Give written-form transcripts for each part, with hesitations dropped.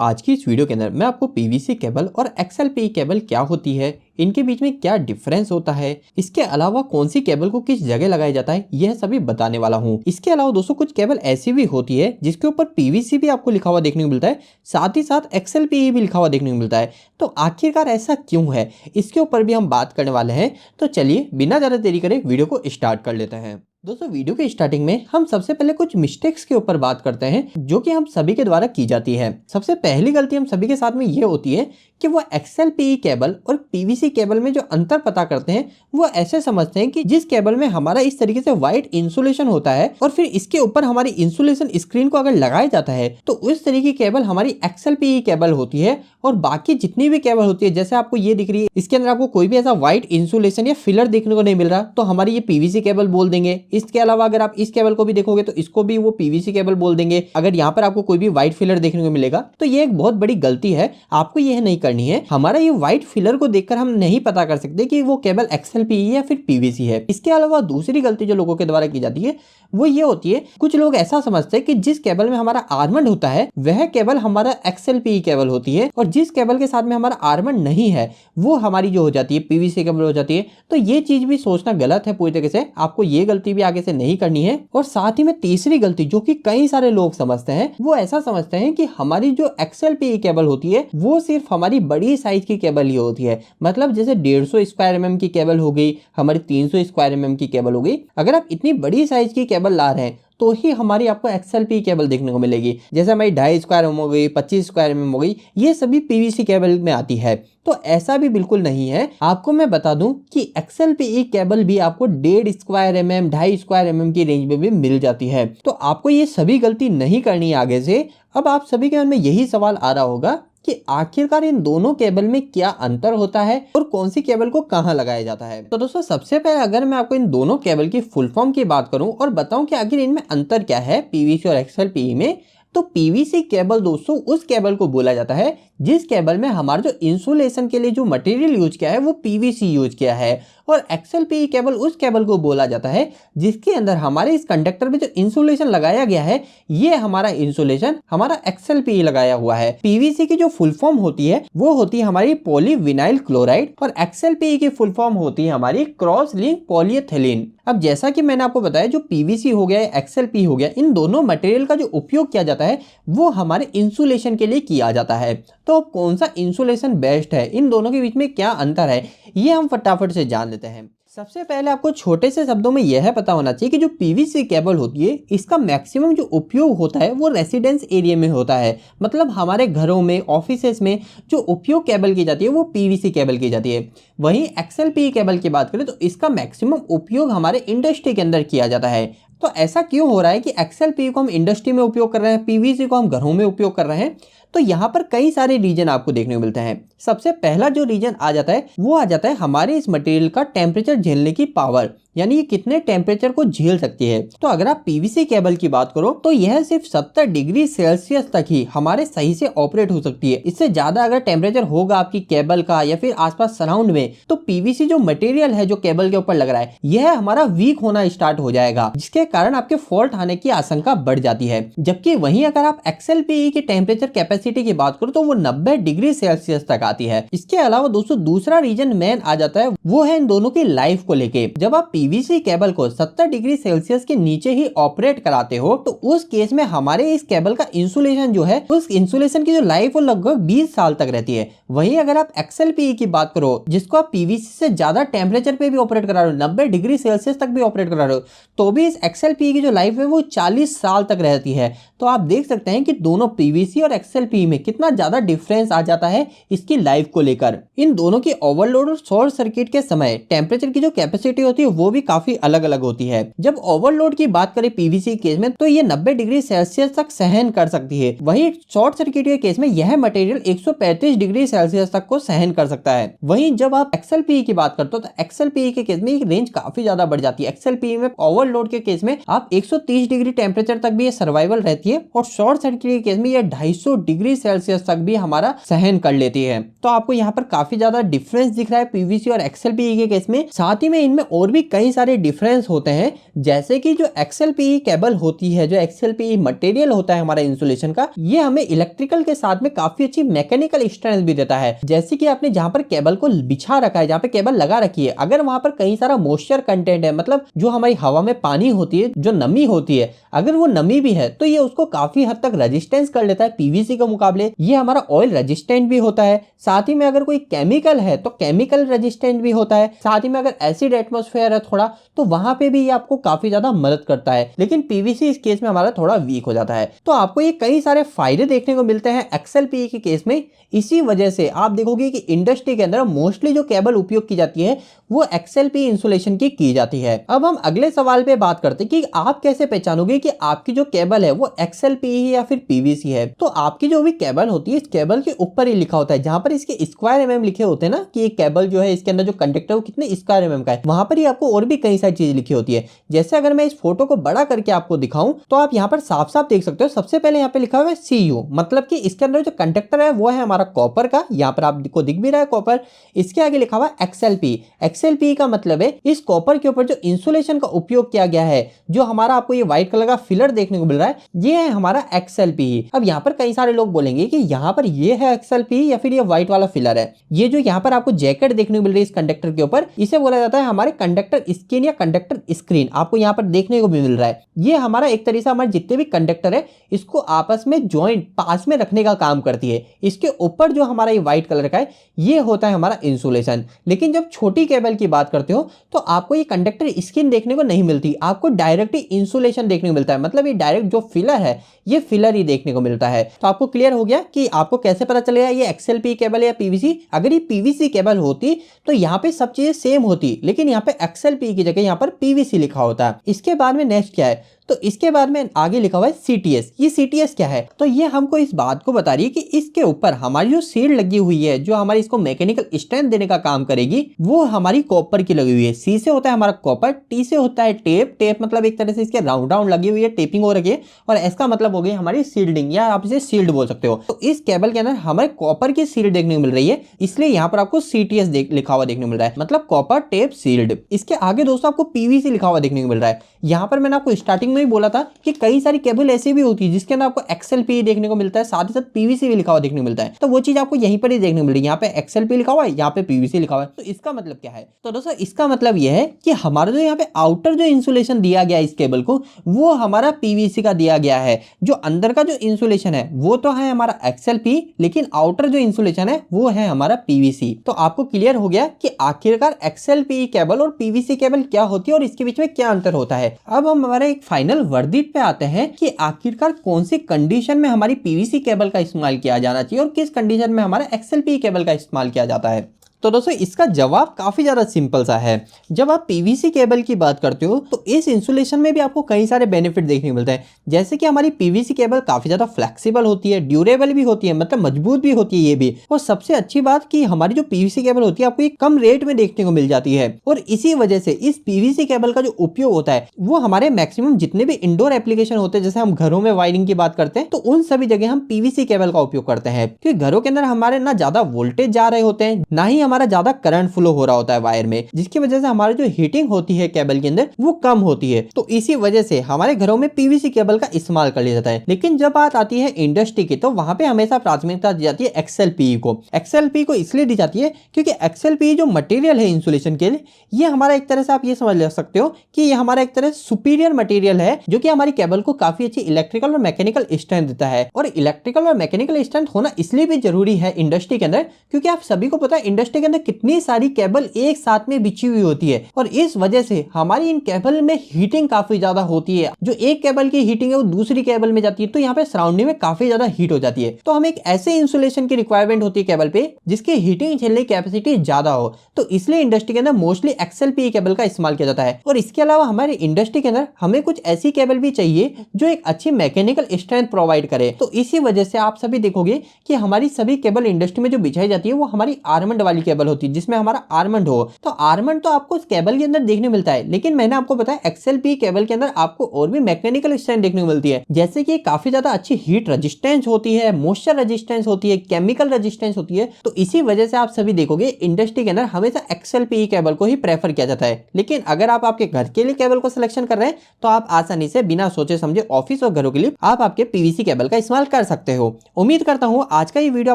आज की इस वीडियो के अंदर मैं आपको पीवीसी केबल और एक्सएलपीई केबल क्या होती है, इनके बीच में क्या डिफरेंस होता है, इसके अलावा कौन सी केबल को किस जगह लगाया जाता है, यह सभी बताने वाला हूँ। इसके अलावा दोस्तों कुछ केबल ऐसी भी होती है जिसके ऊपर पीवीसी भी आपको लिखा हुआ देखने को मिलता है, साथ ही साथ एक्सएलपीई भी लिखा हुआ देखने को मिलता है। तो आखिरकार ऐसा क्यों है, इसके ऊपर भी हम बात करने वाले हैं। तो चलिए बिना ज्यादा देरी करे वीडियो को स्टार्ट कर लेते हैं। दोस्तों वीडियो के स्टार्टिंग में हम सबसे पहले कुछ मिस्टेक्स के ऊपर बात करते हैं जो कि हम सभी के द्वारा की जाती है। सबसे पहली गलती हम सभी के साथ में ये होती है कि वो एक्सएलपीई केबल और पीवीसी केबल में जो अंतर पता करते हैं वो ऐसे समझते हैं कि जिस केबल में हमारा इस तरीके से व्हाइट इंसुलेशन होता है और फिर इसके ऊपर हमारी इंसुलेशन स्क्रीन को अगर लगाया जाता है तो उस तरीके की केबल हमारी एक्सएलपीई केबल होती है। और बाकी जितनी भी केबल होती है, जैसे आपको ये दिख रही है, इसके अंदर आपको कोई भी ऐसा व्हाइट इंसुलेशन या फिलर देखने को नहीं मिल रहा, तो हमारी ये पीवीसी केबल बोल देंगे। इसके अलावा अगर आप इस केबल को भी देखोगे तो इसको भी वो पीवीसी केबल बोल देंगे। अगर यहाँ पर आपको कोई भी व्हाइट फिलर देखने को मिलेगा तो ये एक बहुत बड़ी गलती है, आपको यह नहीं करनी है। हमारा ये व्हाइट फिलर को देखकर हम नहीं पता कर सकते कि वो केबल एक्सएलपीई या फिर पीवीसी है। इसके अलावा दूसरी गलती जो लोगों के द्वारा की जाती है वो ये होती है, कुछ लोग ऐसा समझते हैं कि जिस केबल में हमारा आर्मंड होता है वह केबल हमारा एक्सएलपीई केबल होती है और जिस केबल के साथ में हमारा आर्मंड नहीं है वो हमारी जो हो जाती है पीवीसी केबल हो जाती है। तो ये चीज भी सोचना गलत है पूरी तरीके से, आपको ये गलती भी आगे से नहीं करनी है। और साथ ही में तीसरी गलती जो कि कई सारे लोग समझते हैं, वो ऐसा समझते हैं कि हमारी जो एक्सएलपीई केबल होती है वो सिर्फ हमारी बड़ी साइज की केबल ही होती है। मतलब जैसे 150 स्क्वायर एमएम की केबल हो गई, हमारी 300 स्क्वायर एमएम की केबल हो गई। अगर आप इतनी बड़ी साइज की केबल ला रहे हैं तो ही हमारी आपको एक्सएलपीई केबल देखने को मिलेगी। जैसे हमारी 2.5 स्क्वायर एमएम हो गई, 25 स्क्वायर एमएम हो गई, ये सभी पीवीसी केबल में आती है। तो ऐसा भी बिल्कुल नहीं है। आपको मैं बता दूं कि एक्सएलपीई केबल भी आपको 1.5 स्क्वायर एमएम, 2.5 स्क्वायर एमएम की रेंज में भी मिल जाती है। तो आपको ये सभी गलती नहीं करनी है आगे से। अब आप सभी के मन में यही सवाल आ रहा होगा कि आखिरकार इन दोनों केबल में क्या अंतर होता है और कौन सी केबल को कहां लगाया जाता है। तो दोस्तों सबसे पहले अगर मैं आपको इन दोनों केबल की फुल फॉर्म की बात करूं और बताऊं कि आखिर इनमें अंतर क्या है पीवीसी और एक्सएलपीई में, तो पीवीसी केबल दोस्तों उस केबल को बोला जाता है जिस केबल में हमारा जो इंसुलेशन के लिए जो मटेरियल यूज किया है वो पीवीसी यूज किया है। और एक्सएलपीई केबल उस केबल को बोला जाता है जिसके अंदर हमारे इस कंडक्टर में जो इंसुलेशन लगाया गया है ये हमारा इंसुलेशन हमारा एक्सएलपीई लगाया हुआ है। पीवीसी की जो फुल फॉर्म होती है वो होती है हमारी पॉलीविनाइल क्लोराइड और एक्सएलपीई की फुल फॉर्म होती है हमारी क्रॉस लिंक पॉलीएथिलीन। अब जैसा कि मैंने आपको बताया, जो पीवीसी हो गया एक्सएलपीई हो गया, इन दोनों मटेरियल का जो उपयोग किया जाता है वो हमारे इंसुलेशन के लिए किया जाता है। तो कौन सा इंसुलेशन बेस्ट है, इन दोनों के बीच में क्या अंतर है, ये हम फटाफट से जान लेते हैं। सबसे पहले आपको छोटे से शब्दों में यह पता होना चाहिए कि जो पीवीसी केबल होती है इसका मैक्सिमम जो उपयोग होता है वो रेसिडेंस एरिया में होता है। मतलब हमारे घरों में, ऑफिसेस में जो उपयोग केबल की जाती है वो पीवीसी केबल की जाती है। वहीं एक्सएलपीई केबल की बात करें तो इसका मैक्सिमम उपयोग हमारे इंडस्ट्री के अंदर किया जाता है। तो ऐसा क्यों हो रहा है कि एक्सएलपीई को हम इंडस्ट्री में उपयोग कर रहे हैं, पीवीसी को हम घरों में उपयोग कर रहे हैं? तो यहाँ पर कई सारे रीजन आपको देखने को मिलते हैं। सबसे पहला जो रीजन आ जाता है वो आ जाता है हमारे इस मटेरियल का टेम्परेचर झेलने की पावर, यानी ये कितने टेम्परेचर को झेल सकती है। तो अगर आप पीवीसी केबल की बात करो तो यह सिर्फ 70 डिग्री सेल्सियस तक ही हमारे सही से ऑपरेट हो सकती है। इससे ज्यादा अगर टेम्परेचर होगा आपकी केबल का या फिर आसपास सराउंड में, तो पीवीसी जो मटेरियल है जो केबल के ऊपर लग रहा है यह हमारा वीक होना स्टार्ट हो जाएगा, जिसके कारण आपके फॉल्ट आने की आशंका बढ़ जाती है। जबकि वहीं अगर आप एक्सएलपीई की टेम्परेचर कैपेसिटी की बात करो तो वो 90 डिग्री सेल्सियस तक आती है। इसके अलावा दोस्तों दूसरा रीजन मेन आ जाता है, वो है इन दोनों की लाइफ को लेके। जब आप पीवीसी केबल को 70 डिग्री सेल्सियस के नीचे ही ऑपरेट कराते हो तो उस केस में हमारे इस केबल का इंसुलेशन जो है, उस इंसुलेशन की जो लाइफ वो लगभग 20 साल तक रहती है। वहीं अगर आप एक्सएलपीई की बात करो जिसको आप पीवीसी से ज्यादा टेम्परेचर पे भी ऑपरेट करा रहे हो, 90 डिग्री सेल्सियस तक भी ऑपरेट करा रहे हो, तो भी इस एक्सएलपीई की जो लाइफ है वो 40 साल तक रहती है। तो आप देख सकते हैं कि दोनों पीवीसी और एक्सएलपीई में कितना ज्यादा डिफरेंस आ जाता है इसकी लाइफ को लेकर। इन दोनों की ओवरलोड और शॉर्ट सर्किट के समय टेम्परेचर की जो कैपेसिटी होती है वो भी काफी अलग अलग होती है। जब ओवरलोड की बात करें पीवीसी केस में तो ये 90 डिग्री सेल्सियस तक सहन कर सकती है। वहीं शॉर्ट सर्किट के केस में यह मटेरियल 135 डिग्री सेल्सियस तक को सहन कर सकता है। वहीं जब आप एक्सएलपीई की बात करते हो तो एक्सएलपीई के केस में ये रेंज काफी ज्यादा बढ़ जाती है। एक्सएलपीई में ओवरलोड के केस में आप 130 डिग्री टेम्परेचर तक भी ये सर्वाइवल रहती है और शॉर्ट सर्किट के केस में ये 250 डिग्री सेल्सियस तक भी हमारा सहन कर लेती है। तो आपको यहाँ पर काफी ज्यादा डिफरेंस दिख रहा है पीवीसी और एक्सएलपीई के केस में। साथ ही में इनमें और भी कई कई सारे डिफरेंस होते हैं, जैसे कि जो XLPE केबल होती है, जो XLPE मटेरियल होता है हमारा इंसुलेशन का, ये हमें इलेक्ट्रिकल के साथ में काफी अच्छी मैकेनिकल स्ट्रेंथ भी देता है। जैसे कि आपने जहां पर केबल को बिछा रखा है, जहां पे केबल लगा रखी है, अगर वहां पर कई सारा मॉइस्चर कंटेंट है, मतलब जो हमारी हवा में पानी होती है, जो नमी होती है, अगर वो नमी भी है तो ये उसको काफी हद तक रेजिस्टेंस कर लेता है पीवीसी के मुकाबले। ये हमारा ऑयल रेजिस्टेंट भी होता है। साथ ही में अगर कोई केमिकल है तो केमिकल रेजिस्टेंट भी होता है। साथ ही में अगर एसिड एटमॉस्फेयर है थोड़ा, तो वहां पे भी ये आपको काफी ज्यादा मदद करता है। लेकिन पीवीसी इस केस में हमारा थोड़ा वीक हो जाता है। तो आपको ये कई सारे फायदे देखने को मिलते हैं XLPE के केस में। इसी वजह से आप देखोगे कि इंडस्ट्री के अंदर मोस्टली जो केबल उपयोग की जाती है वो XLPE इंसुलेशन की जाती है। अब हम अगले सवाल पे बात करते हैं कि आप कैसे पहचानोगे कि आपकी जो केबल है वो XLPE है या फिर PVC है। तो आपकी जो भी केबल होती है, इस केबल के ऊपर ही लिखा होता है, जहां पर इसके स्क्वायर mm लिखे होते हैं ना, कि ये केबल जो है इसके अंदर जो कंडक्टर वो कितने स्क्वायर mm का है, वहां पर ही आपको और भी कई सारी चीजें लिखी होती है। जैसे अगर मैं इस फोटो को बड़ा करके आपको दिखाऊं तो आप यहाँ पर साफ साफ देख सकते हो। सबसे पहले यहाँ पे लिखा हुआ है CU, मतलब कि इसके अंदर जो कंडक्टर है वो है हमारा कॉपर का, यहाँ पर आपको दिख भी रहा है कॉपर। इसके आगे लिखा हुआ है XLPE। XLPE का मतलब है इस कॉपर के ऊपर जो इंसुलेशन का उपयोग किया गया है, जो हमारा आपको ये व्हाइट कलर का फिलर देखने को मिल रहा है, ये है हमारा XLPE। अब यहाँ पर कई सारे लोग बोलेंगे कि यहाँ पर ये है XLPE या फिर ये व्हाइट वाला फिलर है। ये जो यहाँ पर आपको जैकेट देखने को मिल रही है इस कंडक्टर के ऊपर, इसे बोला जाता है हमारे कंडक्टर स्किन या कंडक्टर स्क्रीन। आपको यहाँ पर देखने को भी मिल रहा है। ये हमारा एक तरीके से हमारे जितने भी कंडक्टर है इसको आपस में ज्वाइंट पास में रखने का काम करती है। इसके ऊपर जो हमारा ये व्हाइट कलर का है ये होता है हमारा इंसुलेशन। लेकिन जब छोटी केबल की बात करते हो तो आपको ये कंडक्टर स्किन देखने को नहीं मिलती, आपको डायरेक्ट ही इंसुलेशन देखने को मिलता है। मतलब ये डायरेक्ट जो फिलर है ये फिलर ही देखने को मिलता है। तो आपको क्लियर हो गया कि आपको कैसे पता चलेगा ये XLPE केबल है या PVC। अगर ये PVC केबल होती तो यहाँ पे सब चीजें सेम होती, लेकिन यहाँ पे XLPE की जगह यहाँ पर PVC लिखा होता है। इसके बाद में नेक्स्ट क्या है, तो इसके बाद में आगे लिखा हुआ है CTS। ये CTS क्या है, तो ये हमको इस बात को बता रही है कि इसके ऊपर हमारी जो सील लगी हुई है, जो हमारी इसको मैकेनिकल स्ट्रेंथ देने का काम करेगी, वो हमारी कॉपर की लगी हुई है। C से होता है हमारा कॉपर, T से होता है टेप। टेप मतलब एक तरह से इसके राउंड राउंड लगी हुई है, टेपिंग हो रखी है, और S का मतलब हो गई हमारी सील्डिंग, या आप इसे सील्ड बोल सकते हो। तो इस केबल के अंदर हमें कॉपर की सील्ड देखने को मिल रही है, इसलिए यहाँ पर आपको CTS लिखा हुआ देखने को मिल रहा है, मतलब कॉपर टेप सील्ड। इसके आगे दोस्तों आपको PVC लिखा हुआ देखने को मिल रहा है। यहाँ पर मैंने आपको स्टार्टिंग में ही बोला था कि कई सारी केबल ऐसी भी होती है जिसके अंदर आपको XLPE देखने को मिलता है, साथ ही साथ PVC भी लिखा हुआ देखने को मिलता है। तो वो चीज आपको यहीं पर ही देखने को मिल रही है। यहाँ पे XLPE लिखा हुआ है, यहाँ पे PVC लिखा हुआ है। तो इसका मतलब क्या है, तो दोस्तों इसका मतलब यह है कि हमारा जो यहाँ पे आउटर जो इंसुलेशन दिया गया है इस केबल को, वो हमारा PVC का दिया गया है। जो अंदर का जो इंसुलेशन है वो तो है हमारा XLPE, लेकिन आउटर जो इंसुलेशन है वो है हमारा PVC। तो आपको क्लियर हो गया कि आखिरकार XLPE केबल और PVC केबल क्या होती है और इसके बीच में क्या अंतर होता है। अब हम हमारे एक फाइनल वर्डिक्ट पे आते हैं कि आखिरकार कौन सी कंडीशन में हमारी PVC केबल का इस्तेमाल किया जाना चाहिए और किस कंडीशन में हमारा XLPE केबल का इस्तेमाल किया जाता है। तो दोस्तों इसका जवाब काफी ज्यादा सिंपल सा है। जब आप PVC केबल की बात करते हो तो इस इंसुलेशन में भी आपको कई सारे बेनिफिट देखने को मिलते हैं। जैसे कि हमारी PVC केबल काफी ज्यादा फ्लेक्सिबल होती है, ड्यूरेबल भी होती है, मतलब मजबूत भी होती है ये भी। और सबसे अच्छी बात कि हमारी जो PVC केबल होती है आपको एक कम रेट में देखने को मिल जाती है। और इसी वजह से इस PVC केबल का जो उपयोग होता है वो हमारे मैक्सिमम जितने भी इंडोर एप्लीकेशन होते हैं, जैसे हम घरों में वायरिंग की बात करते हैं, तो उन सभी जगह हम PVC केबल का उपयोग करते हैं। क्योंकि घरों के अंदर हमारे ना ज्यादा वोल्टेज जा रहे होते हैं, ना ही हमारा ज्यादा करंट फ्लो हो रहा होता है वायर में, जिसकी वजह से हमारी जो हीटिंग होती है केबल के अंदर वो कम होती है। तो इसी वजह से हमारे घरों में PVC केबल का इस्तेमाल कर लिया जाता है। लेकिन जब बात आती है इंडस्ट्री की, तो वहां पे हमेशा प्राथमिकता दी जाती है XLPE को। XLPE को इसलिए दी जाती है क्योंकि XLPE जो मटेरियल है इंसुलेशन के लिए, ये हमारा एक तरह से आप ये समझ ले सकते हो कि ये हमारा एक तरह से सुपीरियर मटेरियल है, जो कि हमारी केबल को काफी अच्छी इलेक्ट्रिकल और मैकेनिकल स्ट्रेंथ देता है। और इलेक्ट्रिकल और मैकेनिकल स्ट्रेंथ होना इसलिए भी जरूरी है इंडस्ट्री के अंदर, क्योंकि आप सभी को पता है इंडस्ट्री के अंदर कितनी सारी केबल एक साथ में बिछी हुई होती है, और इस वजह से हमारी इन केबल में हीटिंग काफी ज्यादा होती है। जो एक केबल की हीटिंग है वो दूसरी केबल में जाती है, तो यहाँ पे सराउंडिंग में काफी ज्यादा हीट हो जाती है। तो हमें एक ऐसे इंसुलेशन की रिक्वायरमेंट होती है केबल पे जिसकी हीटिंग झेलने की कैपेसिटी ज्यादा हो। तो इसलिए इंडस्ट्री के अंदर मोस्टली XLPE केबल का इस्तेमाल किया जाता है। और इसके अलावा हमारे इंडस्ट्री के अंदर हमें कुछ ऐसी केबल भी चाहिए जो एक अच्छी मैकेनिकल स्ट्रेंथ प्रोवाइड करे। तो इसी वजह से आप सभी देखोगे कि हमारी सभी केबल इंडस्ट्री में जो बिछाई जाती है वो हमारी आर्मंड वाली केबल होती है जिसमें हमारा आर्मंड हो, तो आर्मंड तो आपको उस केबल के अंदर देखने मिलता है, लेकिन मैंने आपको बताया XLPE केबल के अंदर आपको और भी मैकेनिकल स्ट्रेंथ देखने को मिलती है, जैसे कि काफी ज्यादा अच्छी हीट रेजिस्टेंस होती है, मॉइस्चर रेजिस्टेंस होती है, केमिकल रेजिस्टेंस होती है। तो इसी वजह से आप सभी देखोगे इंडस्ट्री के अंदर हमेशा XLPE केबल को ही प्रेफर किया जाता है। लेकिन अगर आप आपके घर के लिए केबल को सिलेक्शन कर रहे हैं तो आप आसानी से बिना सोचे समझे ऑफिस और घरों के लिए आप आपके PVC केबल का इस्तेमाल कर सकते हो। उम्मीद करता हूँ आज का ये वीडियो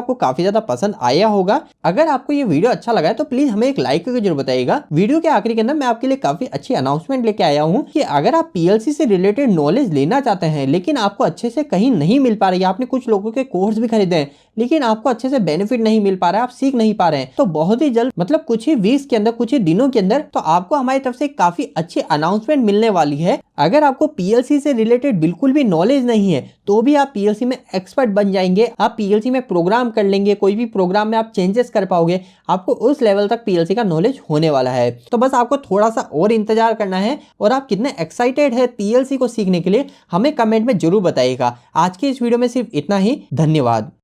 आपको काफी ज्यादा पसंद आया होगा। अगर आपको ये वीडियो अच्छा लगा है तो प्लीज हमें एक लाइक करके जरूर बताइएगा। वीडियो के आखिरी के अंदर मैं आपके लिए काफी अच्छी अनाउंसमेंट लेके आया हूँ कि अगर आप PLC से रिलेटेड नॉलेज लेना चाहते हैं लेकिन आपको अच्छे से कहीं नहीं मिल पा रही है, आपने कुछ लोगों के कोर्स भी खरीदे हैं लेकिन आपको अच्छे से बेनिफिट नहीं मिल पा रहा है, आप सीख नहीं पा रहे हैं, तो बहुत ही जल्द मतलब कुछ ही वीक्स के अंदर, कुछ ही दिनों के अंदर तो आपको हमारी तरफ से काफी अच्छी अनाउंसमेंट मिलने वाली है। अगर आपको PLC से रिलेटेड बिल्कुल भी नॉलेज नहीं है तो भी आप PLC में एक्सपर्ट बन जाएंगे। आप PLC में प्रोग्राम कर लेंगे, कोई भी प्रोग्राम में आप चेंजेस कर पाओगे, आपको उस लेवल तक PLC का नॉलेज होने वाला है। तो बस आपको थोड़ा सा और इंतजार करना है और आप कितने एक्साइटेड है PLC को सीखने के लिए हमें कमेंट में जरूर बताइएगा। आज की इस वीडियो में सिर्फ इतना ही। धन्यवाद।